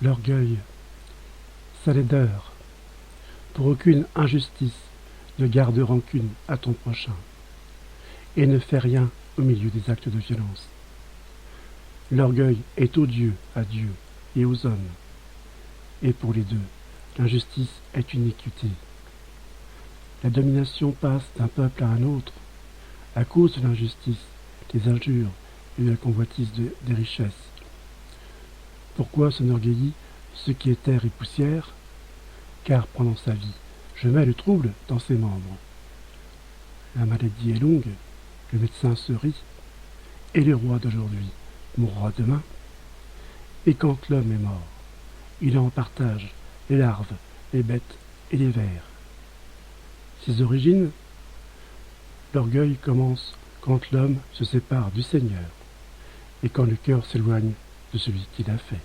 L'orgueil, sa laideur. Pour aucune injustice ne garde rancune à ton prochain, et ne fais rien au milieu des actes de violence. L'orgueil est odieux à Dieu et aux hommes, et pour les deux, l'injustice est une équité. La domination passe d'un peuple à un autre, à cause de l'injustice, des injures et de la convoitise des richesses. Pourquoi s'enorgueillit ce qui est terre et poussière? Car pendant sa vie, je mets le trouble dans ses membres. La maladie est longue, le médecin se rit, et le roi d'aujourd'hui mourra demain. Et quand l'homme est mort, il en partage les larves, les bêtes et les vers. Ses origines, l'orgueil commence quand l'homme se sépare du Seigneur, et quand le cœur s'éloigne de celui qui l'a fait.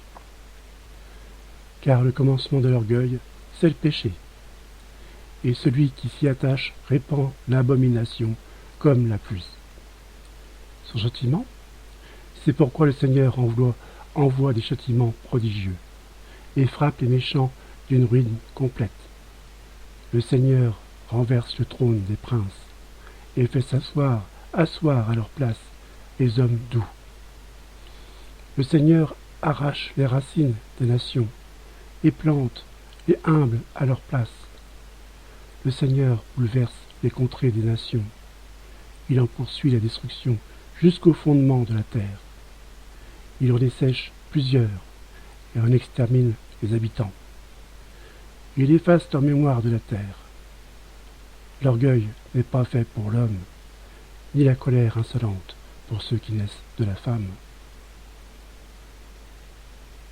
Car le commencement de l'orgueil, c'est le péché, et celui qui s'y attache répand l'abomination comme la pluie. Son châtiment, c'est pourquoi le Seigneur envoie des châtiments prodigieux, et frappe les méchants d'une ruine complète. Le Seigneur renverse le trône des princes, et fait asseoir à leur place les hommes doux. Le Seigneur arrache les racines des nations, et plante les humbles à leur place. Le Seigneur bouleverse les contrées des nations. Il en poursuit la destruction jusqu'au fondement de la terre. Il en dessèche plusieurs et en extermine les habitants. Il efface leur mémoire de la terre. L'orgueil n'est pas fait pour l'homme, ni la colère insolente pour ceux qui naissent de la femme.